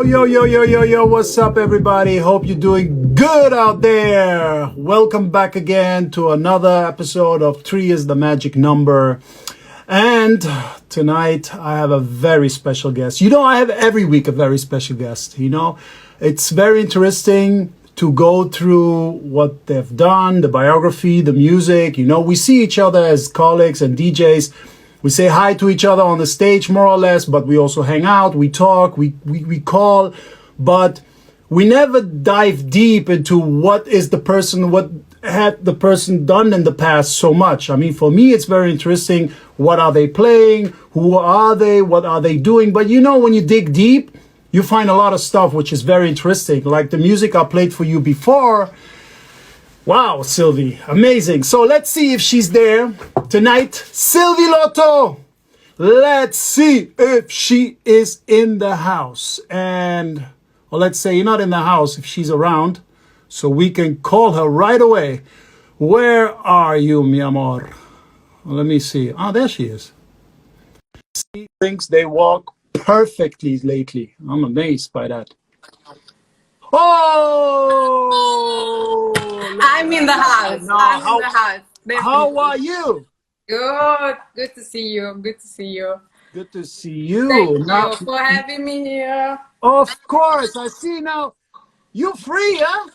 Yo, what's up, everybody? Hope you're doing good out there. Welcome back again to another episode of 3 is the Magic Number. And tonight I have a very special guest. You know, I have every week a very special guest. You know, it's very interesting to go through what they've done, the biography, the music. You know, we see each other as colleagues and DJs. We say hi to each other on the stage, more or less, but we also hang out, we talk, we call, but we never dive deep into what had the person done in the past so much. I mean, for me, it's very interesting. What are they playing? Who are they? What are they doing? But you know, when you dig deep, you find a lot of stuff which is very interesting, like the music I played for you before. Wow, Silvie, amazing. So let's see if she's there tonight. Silvie Loto. Let's see if she is in the house. And, or let's say you're not in the house, if she's around, so we can call her right away. Where are you, mi amor? Well, let me see. Oh, there she is. She thinks they walk perfectly lately. I'm amazed by that. Oh! I'm in the house. No, I'm in the house. Definitely. How are you? Good. Good to see you. Good to see you. Good to see you. Thank you for having me here. Of course. I see now. You're free, huh?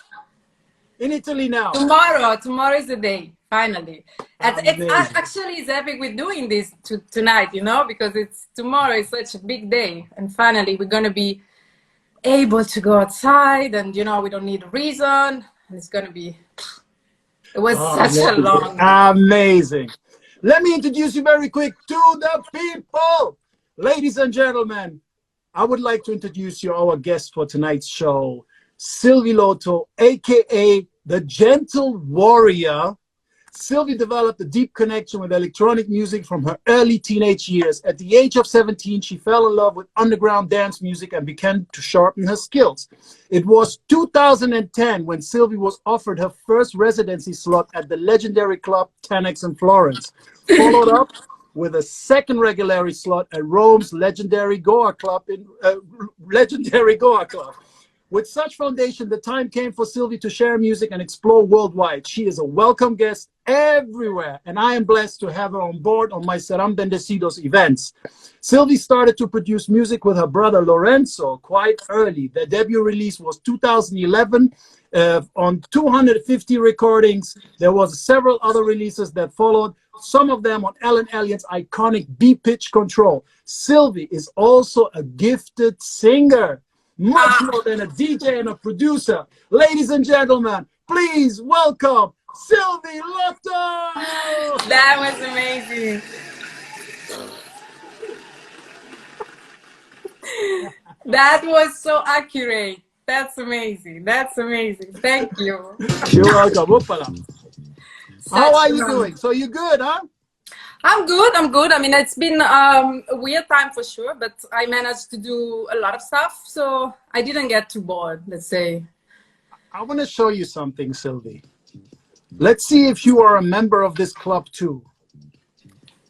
In Italy now. Tomorrow is the day. Finally. It's epic we're doing this tonight, you know, because tomorrow is such a big day. And finally, we're going to be able to go outside, and you know, we don't need a reason. It's gonna be, it was such a long, amazing. Let me introduce you very quick to the people. Ladies and gentlemen, I would like to introduce you our guest for tonight's show, Silvie Loto, aka the Gentle Warrior. Silvie developed a deep connection with electronic music from her early teenage years. At the age of 17, she fell in love with underground dance music and began to sharpen her skills. It was 2010 when Silvie was offered her first residency slot at the legendary club 10X in Florence, followed up with a second regular slot at Rome's legendary Goa Club. With such foundation, the time came for Silvie to share music and explore worldwide. She is a welcome guest everywhere, and I am blessed to have her on board on my Serán Bendecidos events. Silvie started to produce music with her brother Lorenzo quite early. Their debut release was 2011 on 250 recordings. There was several other releases that followed, some of them on Alan Elliott's iconic B-pitch control. Silvie is also a gifted singer, much more than a DJ and a producer. Ladies and gentlemen, please welcome Silvie Loto! That was amazing. That was so accurate. That's amazing. That's amazing. Thank you. You're welcome. How are you doing? So you good, huh? I'm good. I mean, it's been a weird time for sure, but I managed to do a lot of stuff, so I didn't get too bored, let's say. I want to show you something, Silvie. Let's see if you are a member of this club too.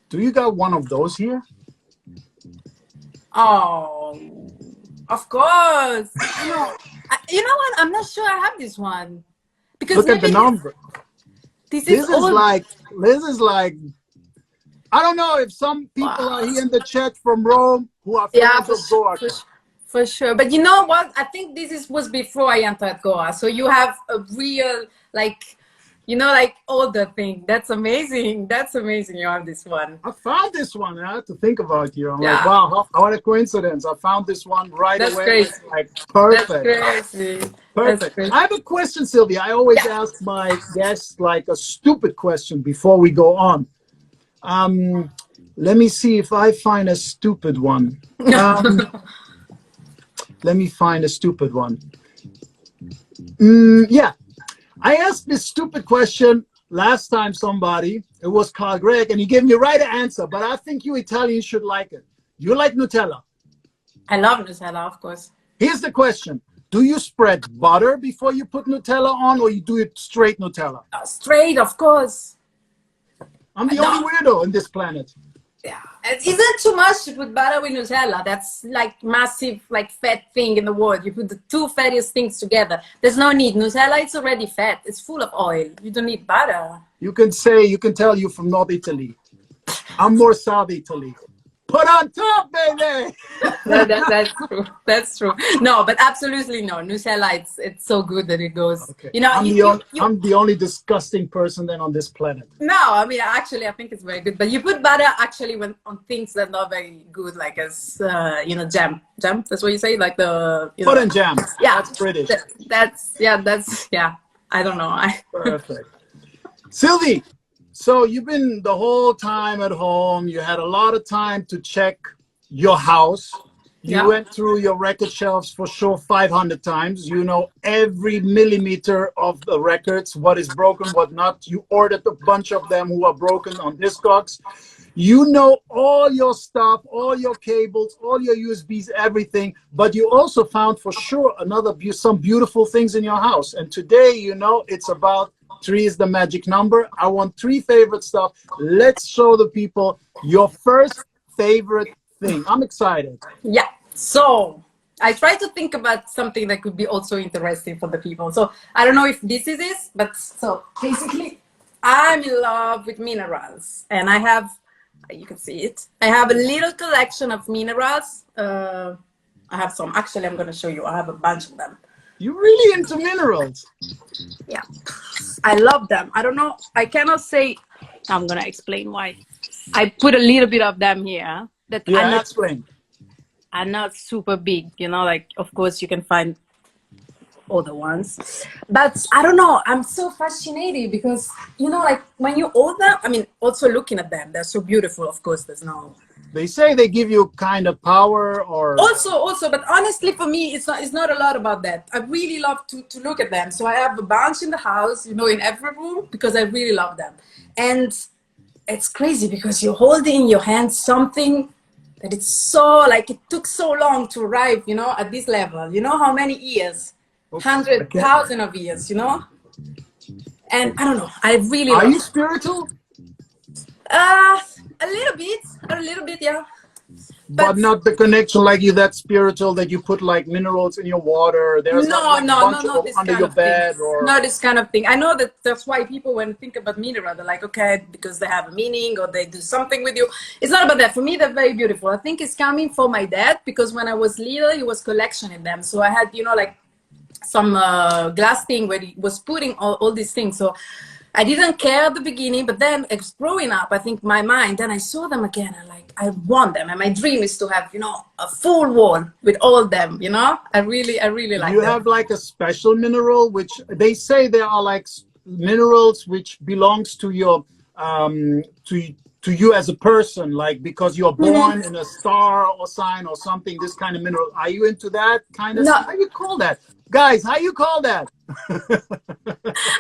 Do you got one of those here? Oh, of course. You know what? I'm not sure I have this one. Because look at the number. This is like I don't know if some people are here in the chat from Rome who are fans of Goa. For sure. But you know what? I think this was before I entered Goa. So you have a real, like, you know, like older thing. That's amazing. That's amazing. You have this one. I found this one. I had to think about you. I'm like, wow, what a coincidence. I found this one right away. Crazy. It's like perfect. That's crazy. Perfect. That's crazy. I have a question, Silvie. I always ask my guests like a stupid question before we go on. Let me see if I find a stupid one. Let me find a stupid one. Yeah, I asked this stupid question last time somebody, it was Carl Gregg, and he gave me the right answer, but I think you Italians should like it. You like Nutella? I love Nutella, of course. Here's the question. Do you spread butter before you put Nutella on, or you do it straight Nutella? Straight, of course. I'm the only weirdo on this planet. Yeah, It isn't too much to put butter with Nutella. That's like massive, like fat thing in the world. You put the two fattiest things together. There's no need. Nutella, it's already fat. It's full of oil. You don't need butter. You can say, you can tell you from North Italy. I'm more South Italy. Put on top, baby. That's true. That's true. No, but absolutely no. Nutella, it's so good that it goes. Okay. You know, I'm the only disgusting person then on this planet. No, I mean, actually, I think it's very good. But you put butter actually when on things that are not very good, like as you know, jam. That's what you say, like the Pudding jam. Yeah, that's British. That's yeah. I don't know. Perfect. Silvie, so you've been the whole time at home. You had a lot of time to check your house. You went through your record shelves for sure 500 times. You know every millimeter of the records, what is broken, what not. You ordered a bunch of them who are broken on Discogs. You know all your stuff, all your cables, all your USBs, everything. But you also found for sure some beautiful things in your house. And today, you know, it's about 3 is the magic number. I want 3 favorite stuff. Let's show the people your first favorite thing. I'm excited. Yeah. So I try to think about something that could be also interesting for the people. So I don't know if this is it, but so basically I'm in love with minerals, and I have, you can see it, I have a little collection of minerals. I have some, actually I'm going to show you. I have a bunch of them. You're really into minerals. Yeah, I love them. I don't know, I cannot say, I'm going to explain why. I put a little bit of them here that explain. Are not super big, you know, like of course you can find other ones, but I don't know, I'm so fascinated because, you know, like when you hold them, I mean, also looking at them, they're so beautiful. Of course, there's no, they say they give you kind of power or also, but honestly for me it's not a lot about that. I really love to look at them, so I have a bunch in the house, you know, in every room, because I really love them. And it's crazy because you hold in your hand something that it's so, like, it took so long to arrive, you know, at this level. You know how many years? 100,000 of years, you know? And I don't know, I really Are you spiritual? A little bit, yeah. But not the connection like you that spiritual that you put like minerals in your water. There's no, this under kind your of bed thing. or Not this kind of thing. I know that that's why people, when think about mineral, they're like, okay, because they have a meaning or they do something with you. It's not about that. For me, they're very beautiful. I think it's coming from my dad, because when I was little, he was collectioning them. So I had, you know, like some glass thing where he was putting all these things. So I didn't care at the beginning, but then it's growing up, I think my mind, then I saw them again, and like, I want them. And my dream is to have, you know, a full wall with all of them, you know? I really like you them. have like a special mineral, which they say there are like minerals which belongs to your, to you as a person, like because you're born in a star or sign or something, this kind of mineral. Are you into that kind of No. stuff? How you call that? Guys, how you call that?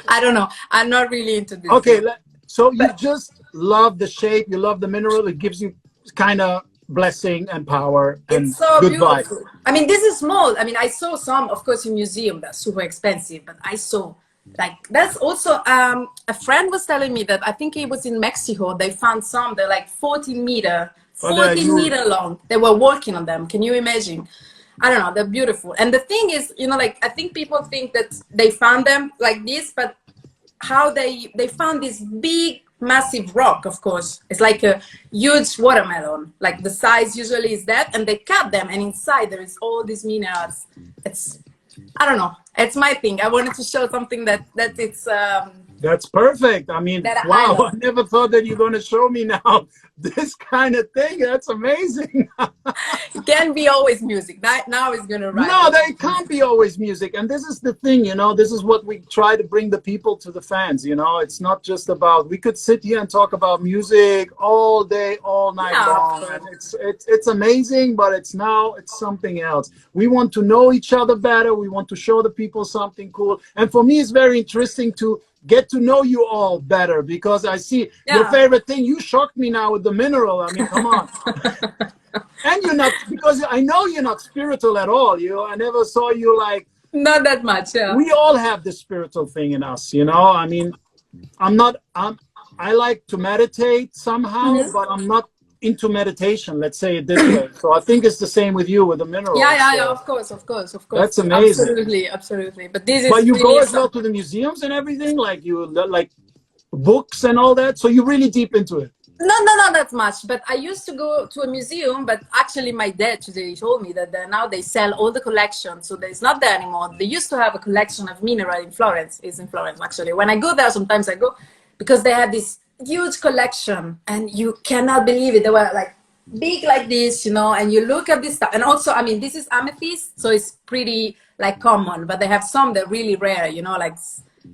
I don't know. I'm not really into this. Okay, so you just love the shape, you love the mineral, it gives you kind of blessing and power and it's so good beautiful. vibe. I mean, this is small. I mean, I saw some, of course, in museum, that's super expensive, but I saw, like, that's also, a friend was telling me that, I think he was in Mexico, they found some, they're like 14 meter long. They were working on them. Can you imagine? I don't know, they're beautiful. And the thing is, you know, like, I think people think that they found them like this, but how they found this big, massive rock, of course. It's like a huge watermelon. Like, the size usually is that, and they cut them, and inside there is all these minerals. It's, I don't know, it's my thing. I wanted to show something that it's... That's perfect. I mean, wow, I never thought that you're going to show me now this kind of thing. That's amazing. It can't be always music. Now it's going to rise. No, they can't be always music. And this is the thing, you know, this is what we try to bring the people to the fans, you know. It's not just about, we could sit here and talk about music all day, all night long. And it's amazing, but it's something else. We want to know each other better. We want to show the people something cool. And for me, it's very interesting to get to know you all better, because I see your favorite thing. You shocked me now with the mineral. I mean, come on. And you're not, because I know you're not spiritual at all. I never saw you like. Not that much, yeah. We all have the spiritual thing in us, you know. I mean, I like to meditate somehow, but I'm not into meditation, let's say it this way. So I think it's the same with you with the minerals. Yeah, of course. That's amazing. Absolutely. But this is But you really go as well to the museums and everything, like you like books and all that. So you're really deep into it. No, not that much. But I used to go to a museum, but actually my dad today told me that now they sell all the collection. So there's not there anymore. They used to have a collection of mineral in Florence. It's in Florence, actually. When I go there, sometimes I go because they have this huge collection and you cannot believe it. They were like big like this, you know, and you look at this stuff. And also, I mean, this is amethyst, so it's pretty like common, but they have some that are really rare, you know, like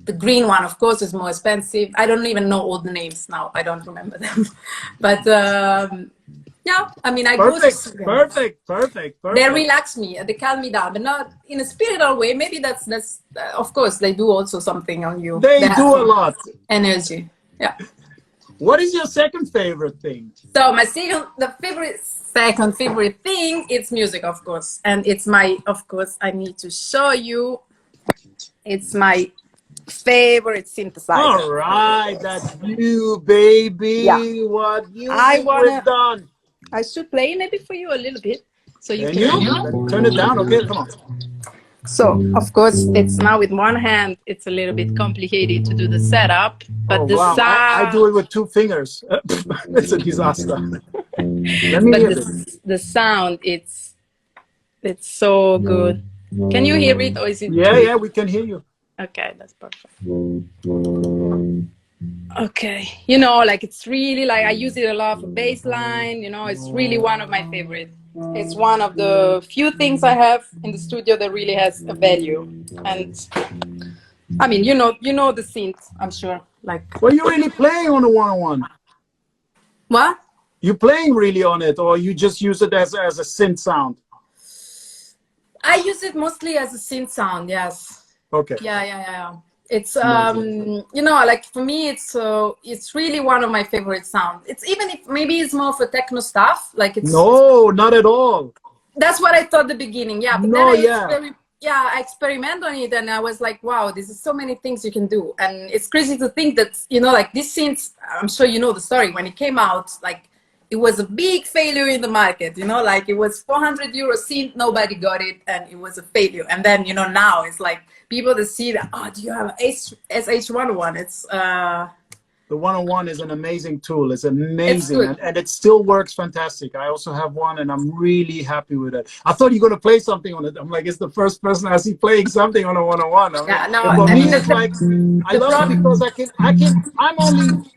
the green one, of course, is more expensive. I don't even know all the names now. I don't remember them. But yeah, I mean, I go to perfect. They relax me. They calm me down, but not in a spiritual way. Maybe that's of course, they do also something on you. They do a lot. Energy. Yeah. What is your second favorite thing? So my second favorite thing, it's music, of course. And it's my, of course, I need to show you. It's my favorite synthesizer. All right, that's you, baby. Yeah. What you've done. I should play maybe for you a little bit. So you can turn it down. Okay, come on. So, of course, it's now with one hand, it's a little bit complicated to do the setup, but the sound... I do it with 2 fingers. It's a disaster. Let me hear the sound, it's so good. Can you hear it, or is it... Yeah, we can hear you. Okay, that's perfect. Okay, you know, like it's really like I use it a lot for bass line, you know, it's really one of my favorites. It's one of the few things I have in the studio that really has a value. And I mean, you know the synth, I'm sure. Like, well, you're really playing on a 101. What? You playing really on it, or you just use it as a synth sound? I use it mostly as a synth sound, yes. Okay. Yeah. It's you know, like for me, it's really one of my favorite sounds. It's even if maybe it's more for techno stuff, like it's not at all. That's what I thought at the beginning, yeah. But then I experiment on it, and I was like, wow, this is so many things you can do, and it's crazy to think that, you know, like this synth. I'm sure you know the story when it came out, like. It was a big failure in the market, you know, like it was 400 euro synth, nobody got it, and it was a failure. And then, you know, now it's like people that see that, oh, do you have an SH101? It's the 101 is an amazing tool. It's amazing, and it still works fantastic. I also have one, and I'm really happy with it. I thought you were going to play something on it. I'm like, it's the first person I see playing something on a 101. For me, it's like I love it because I'm only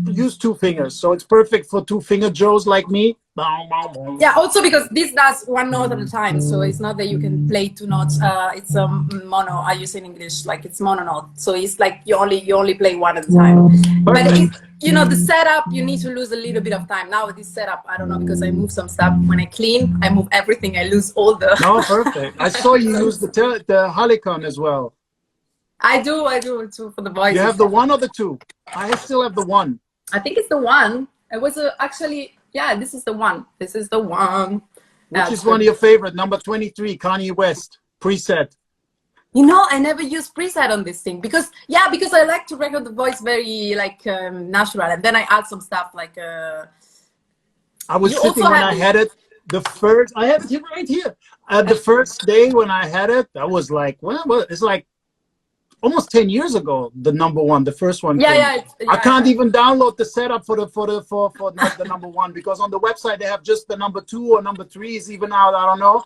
use 2 fingers, so it's perfect for 2-finger Joes like me. Yeah, also because this does 1 note at a time, so it's not that you can play 2 notes. It's a mono. I use in English, like it's mono note, so it's like you only play 1 at a time. But you know, the setup, you need to lose a little bit of time. Now with this setup, I don't know, because I move some stuff. When I clean, I move everything. I lose all the. No, perfect. I saw you use the Helicon as well. I do too for the voice. You have the 1 or the 2? I still have the 1. I think it's the 1. It was actually, yeah, this is the 1. This is the 1. Which is one of your favorite? Number 23, Kanye West, preset. You know, I never use preset on this thing because I like to record the voice very like natural, and then I add some stuff like. I was sitting when I had it. I have it right here. The first day when I had it, I was like, well, it's like. Almost 10 years ago, the number 1, the first one. I can't even download the setup for the number 1 because on the website they have just the number 2 or number 3 is even out. I don't know,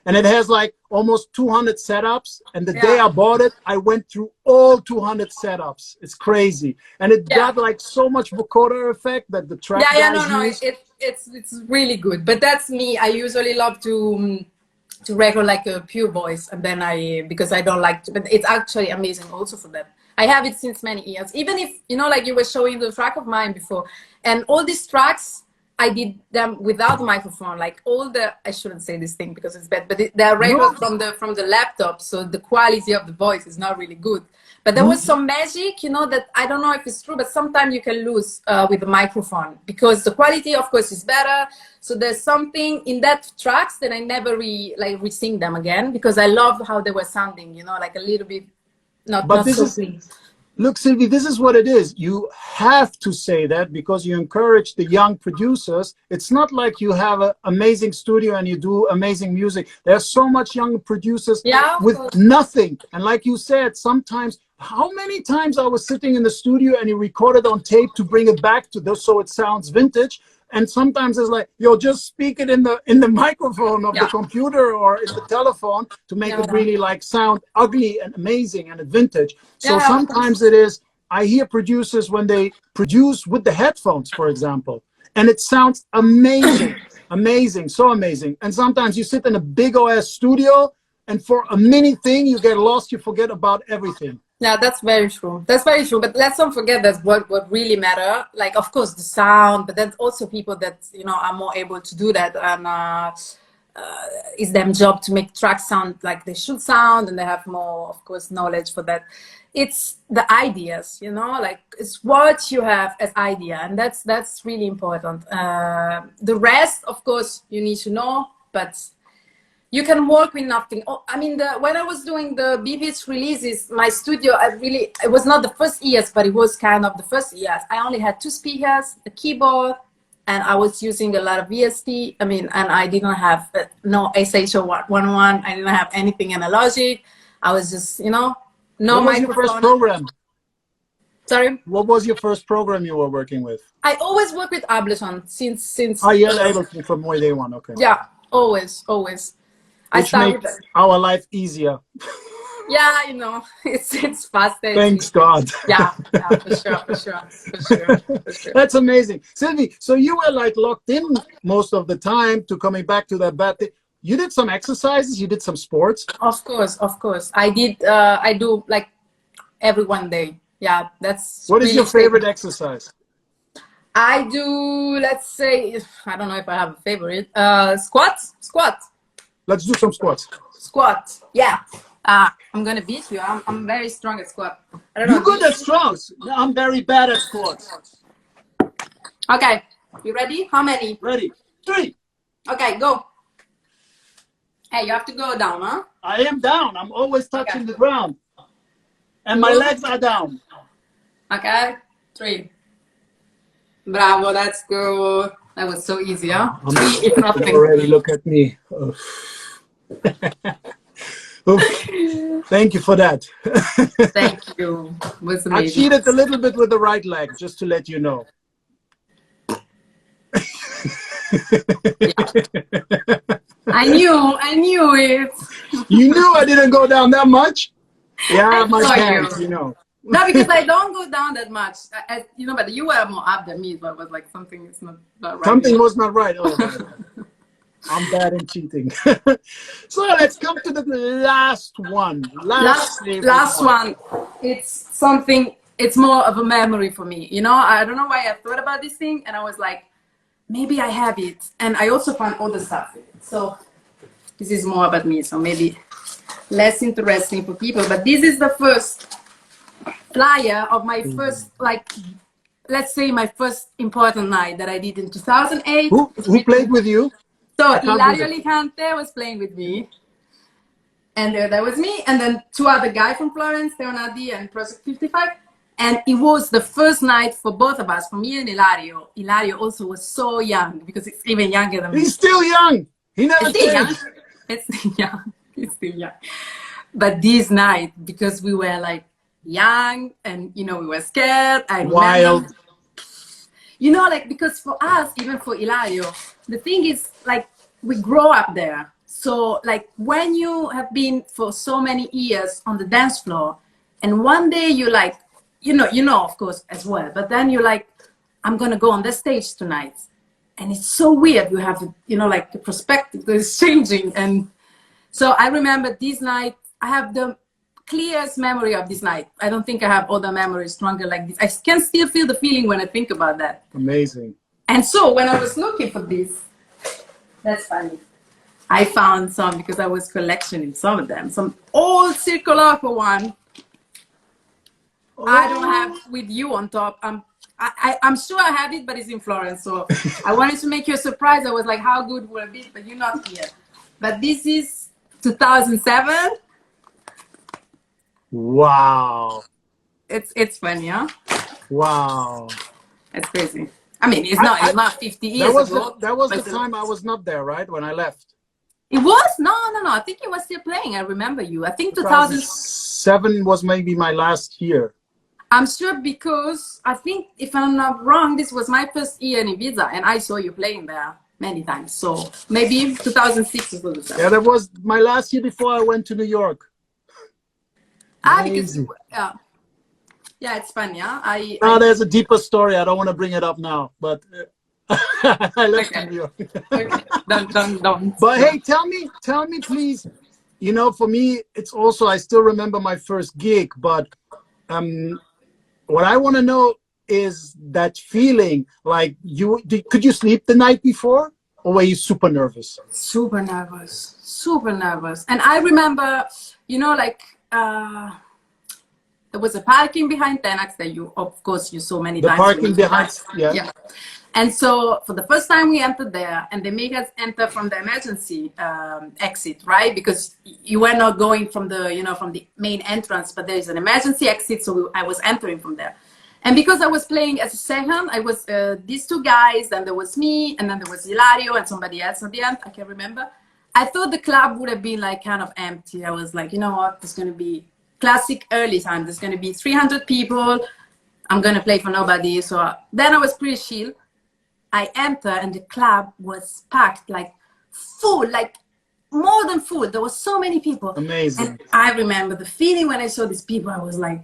and it has like almost 200 setups. And the day I bought it, I went through all 200 setups. It's crazy, and it got like so much vocoder effect that the track. It's really good. But that's me. I usually love to record like a pure voice, and then because I don't like to, but it's actually amazing also for that. I have it since many years, even if, you know, like you were showing the track of mine before, and all these tracks I did them without microphone, like all the, I shouldn't say this thing because it's bad, but they're recorded from the laptop, so the quality of the voice is not really good. But there was some magic, you know, that I don't know if it's true, but sometimes you can lose with the microphone because the quality, of course, is better. So there's something in that tracks that I never re-sing them again because I love how they were sounding, you know, like a little bit not so clean. Look, Sylvie, this is what it is. You have to say that because you encourage the young producers. It's not like you have an amazing studio and you do amazing music. There's so much young producers Yeah, of with course. nothing. And like you said, sometimes, how many times I was sitting in the studio and you recorded on tape to bring it back to this so it sounds vintage. And sometimes it's like, yo, just speak it in the microphone of the Yeah. computer or in the telephone to make Yeah, it really like sound ugly and amazing and vintage. So yeah, of course. sometimes it is, I hear producers when they produce with the headphones, for example, and it sounds amazing, amazing, so amazing. And sometimes you sit in a big OS studio and for a mini thing, you get lost, you forget about everything. Yeah, that's very true. That's very true. But let's not forget that what really matter. Like, of course, the sound, but then also people that are more able to do that, and it's their job to make tracks sound like they should sound, and they have more, of course, knowledge for that. It's the ideas, like it's what you have as idea, and that's really important. The rest, of course, you need to know, but you can work with nothing. Oh, I mean, when I was doing the BBH releases, my studio, it was not the first years, but it was kind of the first years. I only had 2 speakers, a keyboard, and I was using a lot of VST. I mean, and I didn't have no SH011. I didn't have anything analogic. I was just, no what was your first program? Sorry? What was your first program you were working with? I always work with Ableton since. Oh, yeah, Ableton from way day one. Okay. Yeah, always. Which makes our life easier. Yeah, it's faster. Thanks God. Yeah, for sure. That's amazing. Sylvie, so you were like locked in most of the time to coming back to that bad thing. You did some exercises, you did some sports? Of course. I do like every one day. Yeah, that's What is your favorite exercise? I do, let's say, I don't know if I have a favorite. Squat. Let's do some squats. Squat, yeah. I'm gonna beat you. I'm very strong at squat. I don't know. You're good at squats. I'm very bad at squats. Okay, you ready? How many? Ready. 3. Okay, go. Hey, you have to go down, huh? I am down. I'm always touching the ground. And my legs are down. Okay, 3. Bravo, that's good. That was so easy, huh? 3 is nothing. Already look at me. Thank you for that. Thank you. It was amazing. I cheated a little bit with the right leg, just to let you know. I knew it. You knew I didn't go down that much? Yeah, my pants, No, because I don't go down that much. But you were more up than me, so it was like something is not right. Something was not right. Oh, I'm bad in cheating. So let's come to the last one. Last one. It's something, it's more of a memory for me. I don't know why I thought about this thing, and I was like, maybe I have it. And I also found other stuff in it. So this is more about me, so maybe less interesting for people. But this is the first flyer of my first, let's say my first important night that I did in 2008. Who played with you? So Ilario Licante was playing with me. And there was me, and then 2 other guys from Florence, Leonardi and Project 55. And it was the first night for both of us, for me and Ilario. Ilario also was so young, because he's even younger than me. He's still young. He never changed. It's still young. He's still young. But this night, because we were like young and, we were scared. Wild. Because for us, even for Ilario, the thing is, we grow up there. So, when you have been for so many years on the dance floor, and one day you're like, of course, as well, but then you're like, I'm going to go on the stage tonight. And it's so weird. You have, the perspective that is changing. And so I remember this night, I have the clearest memory of this night. I don't think I have other memories stronger like this. I can still feel the feeling when I think about that. Amazing. And so when I was looking for this, that's funny. I found some, because I was collecting some of them. Some old circular one. Oh. I don't have with you on top. I'm sure I have it, but it's in Florence. So I wanted to make you a surprise. I was like, how good will it be? But you're not here. But this is 2007. Wow. it's funny, huh? Wow. It's crazy. I mean, I it's not 50 that years was the ago, that was the but time I was not there, right? When I left. it was no. I think you were still playing. I remember you. I think 2000. 2007 was maybe my last year. I'm sure because I think if I'm not wrong, this was my first year in Ibiza, and I saw you playing there many times. So maybe 2006 or 2007. Yeah, that was my last year before I went to New York. Because Amazing. yeah, it's fun. Yeah, There's a deeper story. I don't want to bring it up now, but I left okay. New York. Okay. Don't. But hey, tell me, please. You know, for me, it's also I still remember my first gig, but what I want to know is that feeling. Like, could you sleep the night before, or were you super nervous? Super nervous, super nervous. And I remember, you know, like there was a parking behind Tenax that you, of course, you saw many The times. parking behind, yeah. And so for the first time we entered there, and they make us enter from the emergency exit, right? Because you were not going from the, you know, from the main entrance, but there is an emergency exit. So I was entering from there. And because I was playing as a second, I was these two guys, then there was me, and then there was Hilario and somebody else at the end, I can't remember. I thought the club would have been like kind of empty. I was like, you know what, there's going to be classic early time. There's going to be 300 people. I'm going to play for nobody. So then I was pretty chill. I enter and the club was packed, like full, like more than full. There were so many people. Amazing. And I remember the feeling when I saw these people, I was like,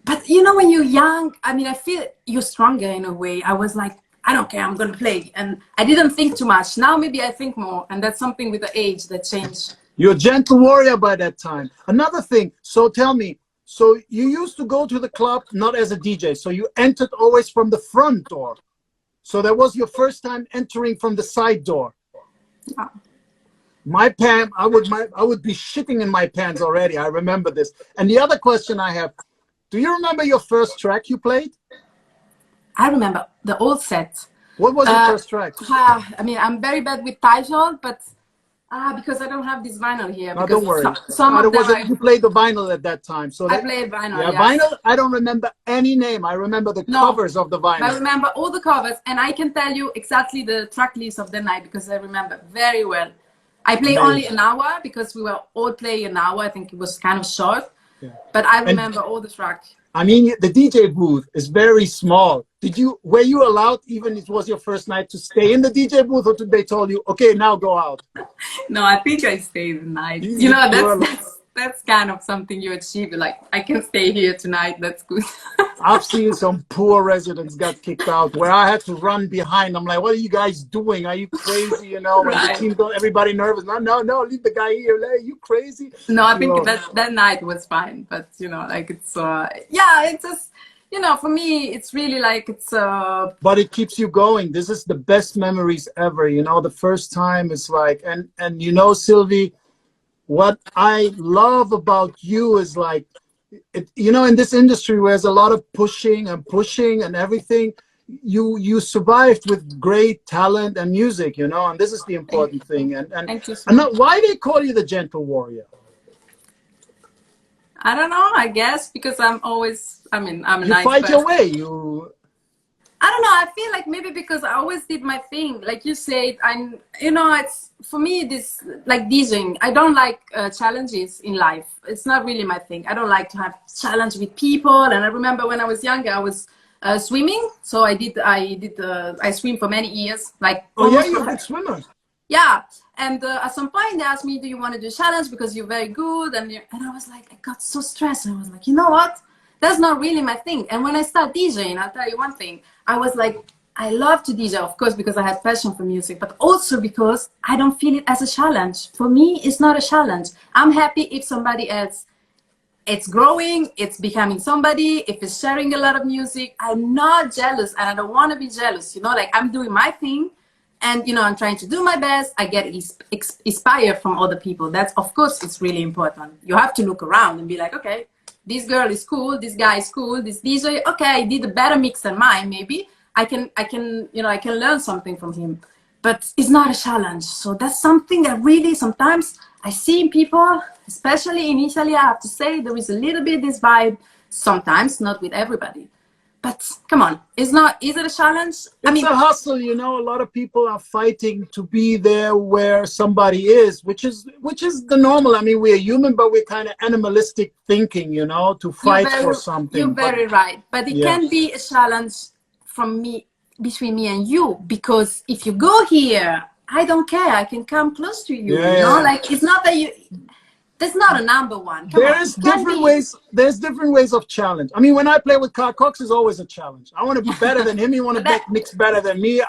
but you know, when you're young, I mean, I feel you're stronger in a way. I was like, I don't care, I'm going to play. And I didn't think too much. Now maybe I think more. And that's something with the age that changed. You're a gentle warrior by that time. Another thing, so tell me, so you used to go to the club not as a DJ, so you entered always from the front door. So that was your first time entering from the side door. Yeah. I would be shitting in my pants already. I remember this. And the other question I have, do you remember your first track you played? I remember the old set. What was your first track? I mean, I'm very bad with title, but because I don't have this vinyl here. No, don't worry. You played the vinyl at that time. So I played vinyl, yeah, yes. Vinyl, I don't remember any name. I remember the covers of the vinyl. I remember all the covers, and I can tell you exactly the track list of the night because I remember very well. I played only an hour because we were all playing an hour. I think it was kind of short, but I remember all the tracks. I mean, the DJ booth is very small. Were you allowed, even if it was your first night, to stay in the DJ booth, or did they told you, okay, now go out? No, I think I stayed the night. You know, that's kind of something you achieve. Like, I can stay here tonight. That's good. I've seen some poor residents got kicked out where I had to run behind. I'm like, what are you guys doing? Are you crazy? You know, when the team got everybody nervous. No, leave the guy here. Hey, you crazy? No, I think that night was fine. But, you know, like it's, it's just, you know, for me, it's really like it's... But it keeps you going. This is the best memories ever. You know, the first time is like, and you know, Silvie, what I love about you is like, you know, in this industry where there's a lot of pushing and everything, you survived with great talent and music, you know, and this is the important thing. And why they call you the gentle warrior? I don't know, I guess because I'm always, I'm a nice fight person. Your way. I don't know. I feel like maybe because I always did my thing. Like you said, you know, it's for me, this like DJing. I don't like challenges in life. It's not really my thing. I don't like to have challenge with people. And I remember when I was younger, I was swimming. So I swim for many years. Like, oh yeah, you're a good swimmer. Yeah. And at some point they asked me, do you want to do a challenge because you're very good? And I was like, I got so stressed. I was like, you know what? That's not really my thing. And when I start DJing, I'll tell you one thing. I was like, I love to DJ, of course, because I have passion for music, but also because I don't feel it as a challenge. For me, it's not a challenge. I'm happy if somebody else, it's growing, it's becoming somebody, if it's sharing a lot of music. I'm not jealous, and I don't want to be jealous. You know, like I'm doing my thing, and, you know, I'm trying to do my best. I get inspired from other people. That's, of course, it's really important. You have to look around and be like, okay, this girl is cool, this guy is cool, this DJ, okay, I did a better mix than mine, maybe. I can, you know, I can learn something from him. But it's not a challenge. So that's something that really sometimes I see in people, especially in Italy, I have to say, there is a little bit this vibe sometimes, not with everybody. But come on, is it a challenge? It's a hustle, you know. A lot of people are fighting to be there where somebody is, which is the normal. I mean, we're human, but we're kind of animalistic thinking, you know, to fight for something. You're very right. But it can be a challenge between me and you, because if you go here, I don't care. I can come close to you. You know, like it's not that you. There's not a number one. There's different ways. There's different ways of challenge. I mean, when I play with Carl Cox, is always a challenge. I want to be better than him. He want to mix better than me.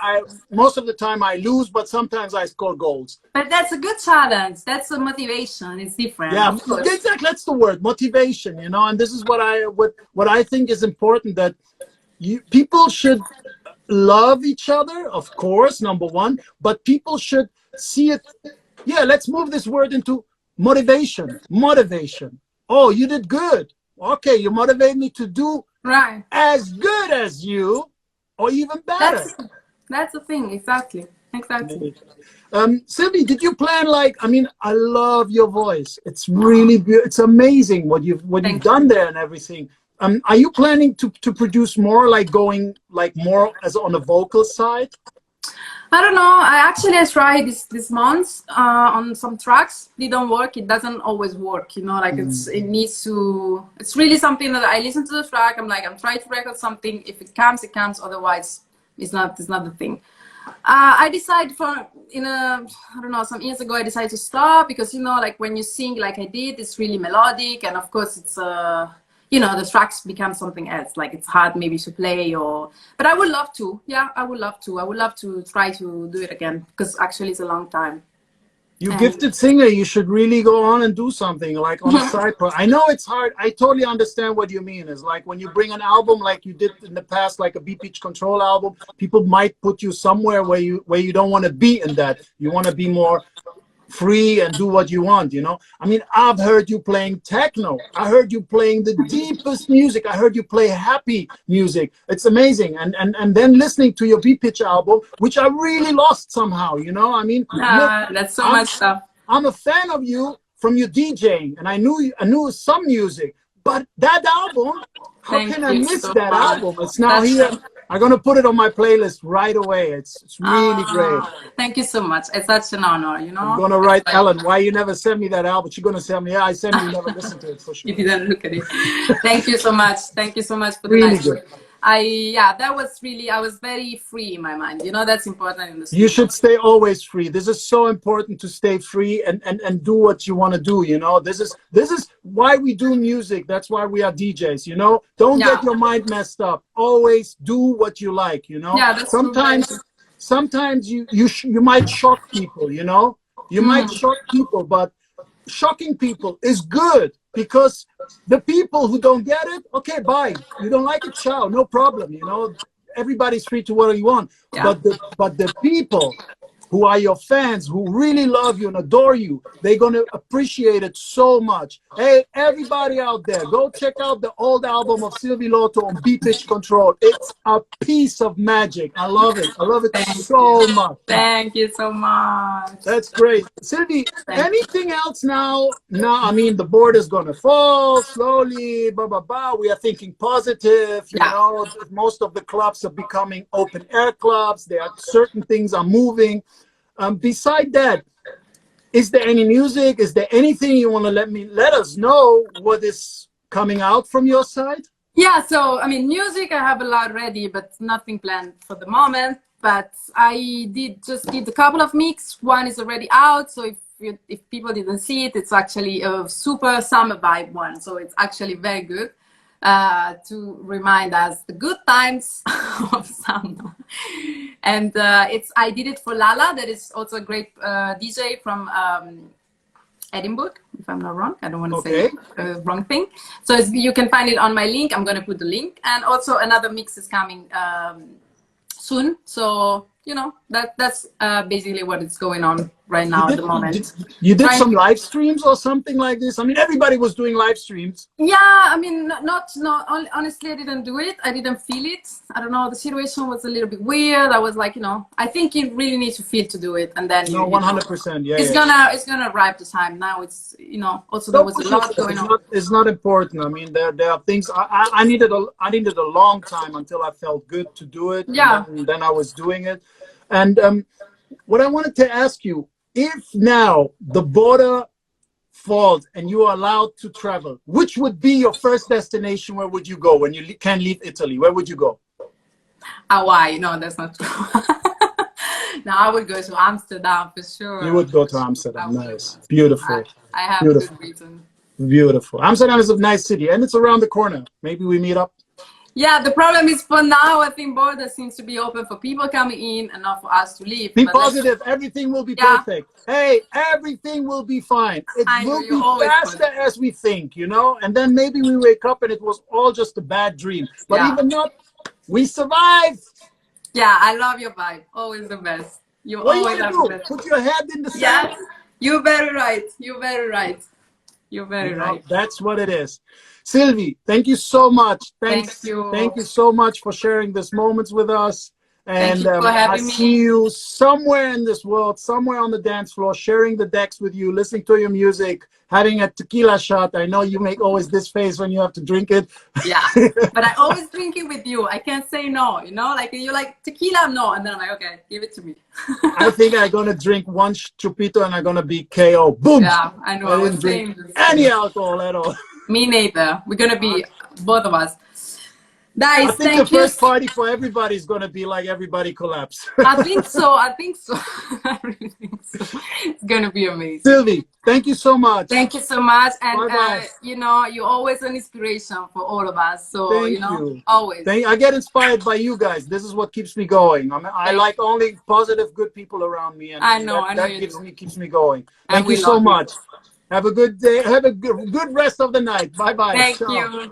Most of the time I lose, but sometimes I score goals. But that's a good challenge. That's a motivation. It's different. Yeah, exactly. That's the word, motivation. You know, and this is what I think is important, that people should love each other, of course, number one, but people should see it. Yeah, let's move this word into motivation. Oh, you did good. Okay, you motivate me to do as good as you, or even better. That's the thing. Exactly. Silvie, did you plan, like, I mean, I love your voice. It's really beautiful. It's amazing what you've done there and everything. Are you planning to produce more, like going like more as on the vocal side? I don't know. I tried this month on some tracks. They don't work. It doesn't always work, you know, like it needs to, it's really something that I listen to the track. I'm trying to record something. If it comes, it comes. Otherwise, it's not the thing. I decided I don't know, some years ago, I decided to stop because, you know, like when you sing like I did, it's really melodic. And of course it's, you know, the tracks become something else. Like it's hard maybe to play but I would love to. Yeah, I would love to. I would love to try to do it again, because actually it's a long time. You gifted singer, you should really go on and do something like on a side project. I know it's hard. I totally understand what you mean. It's like when you bring an album like you did in the past, like a beat pitch control album, people might put you somewhere where you don't want to be in that. You want to be more free and do what you want, you know. I mean, I've heard you playing techno. I heard you playing the deepest music. I heard you play happy music. It's amazing. And then listening to your beat pitch album, which I really lost somehow, you know. I mean, that's so much stuff. I'm a fan of you from your DJing, and I knew some music, but that album, how can I miss that album? It's now here. I'm going to put it on my playlist right away. It's really great. Thank you so much. It's such an honor, you know. I'm going to write Ellen, why you never sent me that album? She's going to tell me, yeah, I sent you, never listened to it for sure. You didn't look at it. Thank you so much. Thank you so much for the really nice good. That was really, I was very free in my mind. You know, that's important in the studio. You should stay always free. This is so important, to stay free and do what you want to do, you know. This is why we do music. That's why we are DJs, you know. Don't get your mind messed up. Always do what you like, you know. Yeah, that's sometimes you might shock people, you know. You might shock people, but shocking people is good, because the people who don't get it, okay, bye. You don't like it, ciao, no problem, you know. Everybody's free to whatever you want. Yeah. But the people who are your fans, who really love you and adore you, they're going to appreciate it so much. Hey, everybody out there, go check out the old album of Silvie Loto on beat pitch control. It's a piece of magic. I love it. I love it so much. Thank you so much. That's great. Silvie, anything else now? No, I mean, the board is going to fall slowly, blah, blah, blah. We are thinking positive. You know, most of the clubs are becoming open air clubs. There are certain things are moving. Beside that, is there any music? Is there anything you want to let us know what is coming out from your side? Yeah, so I mean, music, I have a lot ready, but nothing planned for the moment. But I just did a couple of mix. One is already out, so if people didn't see it, it's actually a super summer vibe one. So it's actually very good. To remind us the good times of summer. And I did it for Lala, that is also a great DJ from Edinburgh, if I'm not wrong. I don't want to say the wrong thing. So you can find it on my link. I'm going to put the link. And also another mix is coming soon. So, you know, that's basically what is going on right now at the moment. You did some live streams or something like this? I mean, everybody was doing live streams. Yeah, I mean, not honestly, I didn't do it. I didn't feel it. I don't know. The situation was a little bit weird. I was like, you know, I think you really need to feel to do it, and then no, 100%. Yeah, it's gonna arrive the time. Now it's, you know, also there was a lot going on. It's not important. I mean, there are things I needed a long time until I felt good to do it. Yeah. And then I was doing it, and what I wanted to ask you. If now the border falls and you are allowed to travel, which would be your first destination? Where would you go when you can leave Italy? Where would you go? Hawaii. No, that's not true. No, I would go to Amsterdam for sure. You would go to Amsterdam. Nice. Beautiful. I have a good reason. Beautiful. Amsterdam is a nice city and it's around the corner. Maybe we meet up. Yeah, the problem is for now, I think border seems to be open for people coming in and not for us to leave. Be positive. Everything will be perfect. Hey, everything will be fine. It will be faster as we think, you know? And then maybe we wake up and it was all just a bad dream. But even not, we survived. Yeah, I love your vibe. Always the best. You always have the best. Put your head in the sand. Yeah, you're very right. You're very right. You're very right. That's what it is. Silvie, thank you so much. Thank you so much for sharing these moments with us. And I see you somewhere in this world, somewhere on the dance floor, sharing the decks with you, listening to your music, having a tequila shot. I know you make always this face when you have to drink it. Yeah, but I always drink it with you. I can't say no, you know? Like, you're like, tequila, no. And then I'm like, okay, give it to me. I think I'm going to drink one chupito and I'm going to be KO. Boom! Yeah, I know. I didn't drink any alcohol at all. Me neither. We're going to be, both of us. Guys, I think the first party for everybody is going to be like everybody collapse. I think so. I think so. I really think so. It's going to be amazing. Silvie, thank you so much. Thank you so much. And, you know, you're always an inspiration for all of us. So, you know, always. I get inspired by you guys. This is what keeps me going. I mean, I like only positive, good people around me. And I know. That keeps me going. Thank you so much. Have a good day. Have a good rest of the night. Bye-bye. Thank you.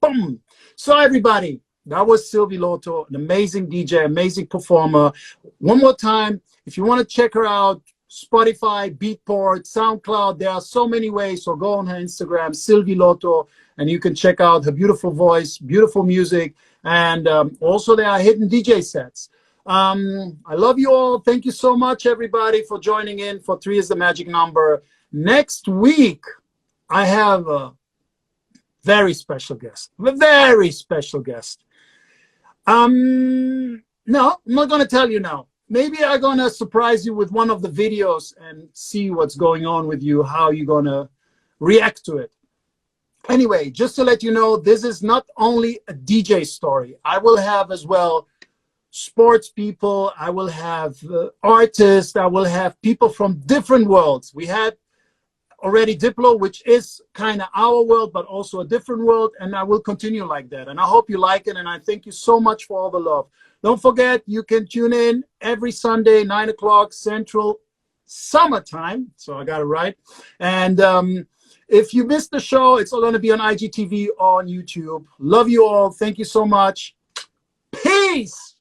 Boom. So everybody, that was Silvie Loto, an amazing DJ, amazing performer. One more time, if you want to check her out, Spotify, Beatport, SoundCloud, there are so many ways. So go on her Instagram, Silvie Loto, and you can check out her beautiful voice, beautiful music, and also there are hidden DJ sets. I love you all. Thank you so much, everybody, for joining in for 3 is the Magic Number. Next week, I have a very special guest. A very special guest. No, I'm not going to tell you now. Maybe I'm going to surprise you with one of the videos and see what's going on with you, how you're going to react to it. Anyway, just to let you know, this is not only a DJ story. I will have as well sports people. I will have artists. I will have people from different worlds. We had already Diplo, which is kind of our world, but also a different world. And I will continue like that. And I hope you like it. And I thank you so much for all the love. Don't forget, you can tune in every Sunday, 9 o'clock Central Summertime. So I got it right. And if you missed the show, it's all going to be on IGTV or on YouTube. Love you all. Thank you so much. Peace.